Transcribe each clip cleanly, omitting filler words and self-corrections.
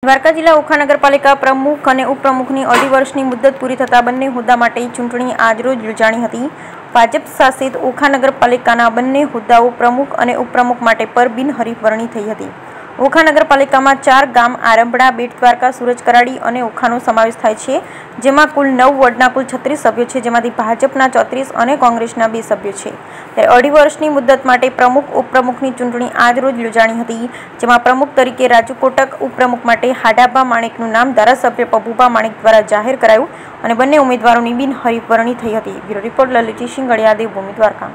દ્વારકા જિલ્લા ઓખા નગરપાલિકા પ્રમુખ અને ઉપપ્રમુખની અઢી વર્ષની મુદ્દત પૂરી થતાં બંને હોદ્દા માટે ચૂંટણી આજરોજ યોજાણી હતી। ભાજપ શાસિત ઓખા નગરપાલિકાના બંને હોદ્દાઓ પ્રમુખ અને ઉપપ્રમુખ માટે પર બિનહરીફ વરણી થઈ હતી। ઓખા નગરપાલિકામાં 4 ગામ આરંભડા, બેટ દ્વારકા, સુરજ કરાડી અને ઓખાનો સમાવેશ થાય છે, જેમાં કુલ 9 વોર્ડના કુલ 36 સભ્યો છે, જેમાંથી ભાજપના 34 અને કોંગ્રેસના 2 સભ્યો છે। ત્યારે અઢી વર્ષની મુદ્દત માટે પ્રમુખ ઉપપ્રમુખની ચૂંટણી આજરોજ યોજાણી હતી, જેમાં પ્રમુખ તરીકે રાજુ કોટક, ઉપપ્રમુખ માટે હાડાબા માણેકનું નામ ધારાસભ્ય પબુભા માણેક દ્વારા જાહેર કરાયું અને બંને ઉમેદવારોની બિનહરીફ વરણી થઈ હતી। Bureau report Lalit Singadiya, Devbhumi, Dwarka.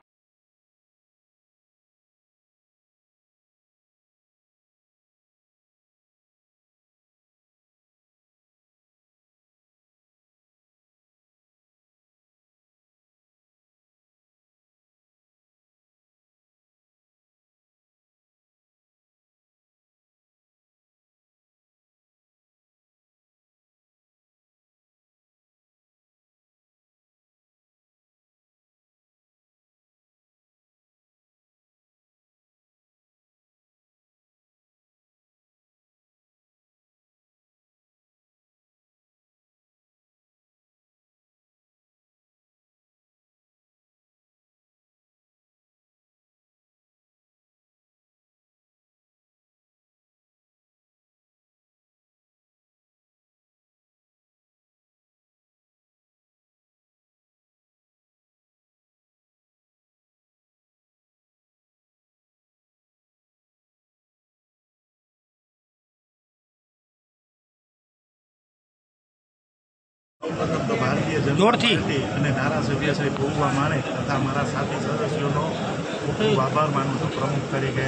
Bharatiya Janata party અને ધારાસભ્ય શ્રી પબુભા માણેક તથા મારા સાથી સદસ્યોનો ખૂબ ખૂબ આભાર માનું છું પ્રમુખ તરીકે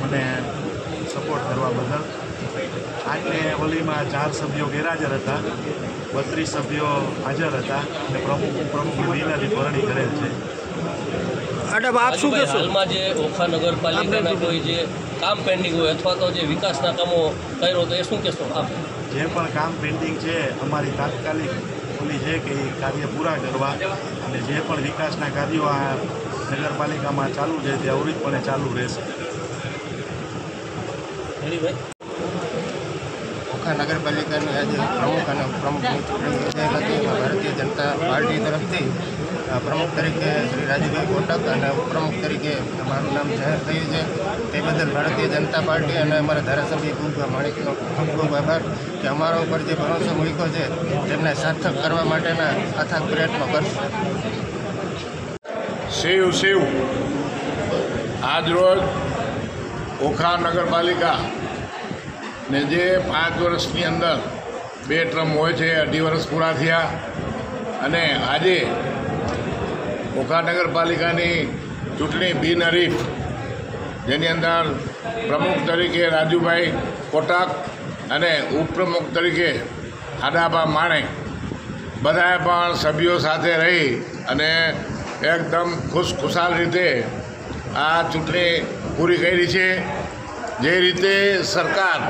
મને સપોર્ટ કરવા બદલ। આજની વલીમાં 4 સભ્યો ગેરહાજર હતા, 32 સભ્યો હાજર હતા અને પ્રમુખ ઉપપ્રમુખની બિનહરીફ વરણી કરેલ છે। હાલમાં જે ઓખા નગરપાલિકાના કોઈ જે કામ પેન્ડિંગ હોય અથવા તો જે વિકાસના કામો કર્યો તો એ શું કહેશો આપ? જે પણ કામ પેન્ડિંગ છે અમારી તાત્કાલિક ઓલી છે કે એ કાર્ય પૂરા કરવા અને જે પણ વિકાસના કાર્યો આ નગરપાલિકામાં ચાલુ છે તે અવિરતપણે ચાલુ રહેશે। ઓખા નગરપાલિકાની આજે પ્રમુખ અને ઉપપ્રમુખની ચૂંટણી યોજાઈ હતી, એમાં ભારતીય જનતા પાર્ટી તરફથી પ્રમુખ તરીકે શ્રી રાજુભાઈ કોટક અને ઉપપ્રમુખ તરીકે મારું નામ જાહેર થયું છે। તે બદલ ભારતીય જનતા પાર્ટી અને અમારા ધારાસભ્ય પબુભા માણેકનો ખૂબ ખૂબ આભાર કે અમારા ઉપર જે ભરોસો મૂક્યો છે તેમને સાર્થક કરવા માટેના અથાગ પ્રયત્નો કરશે। શિવ આજરોજ ઓખા નગરપાલિકા ને જે 5 વર્ષની અંદર 2 ટર્મ હોય છે, 2.5 વર્ષ પૂરા થયા અને આજે ઓખા નગરપાલિકાની ચૂંટણી બિનહરીફ, જેની અંદર પ્રમુખ તરીકે રાજુભાઈ કોટક અને ઉપપ્રમુખ તરીકે હાડાબા માણેક બધાએ પણ સભ્યો સાથે રહી અને એકદમ ખુશખુશાલ રીતે આ ચૂંટણી પૂરી કરી છે। જે રીતે સરકાર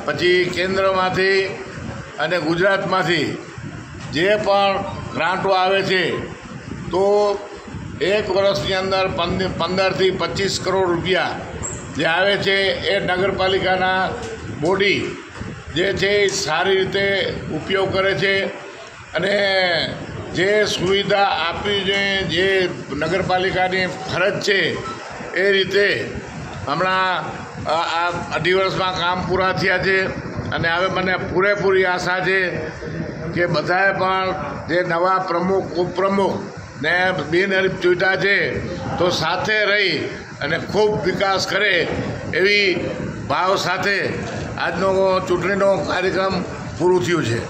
પછી કેન્દ્રમાંથી અને ગુજરાતમાંથી જે પણ ગ્રાન્ટો આવે છે તો 1 વર્ષની અંદર 15 થી 25 કરોડ રૂપિયા જે આવે છે એ નગરપાલિકાના બોડી જે છે એ સારી રીતે ઉપયોગ કરે છે અને જે સુવિધા આપવી જોઈએ, જે નગરપાલિકાની ફરજ છે એ રીતે હમણાં આ 2.5 વર્ષમાં કામ પૂરા થયા છે અને હવે મને પૂરેપૂરી આશા છે કે બધાએ પણ જે નવા પ્રમુખ ઉપપ્રમુખ ને બિનહરીફ ચૂંટ્યા છે તો સાથે રહી અને ખૂબ વિકાસ કરે એવી ભાવ સાથે આજનો ચૂંટણીનો કાર્યક્રમ પૂરું થયું છે।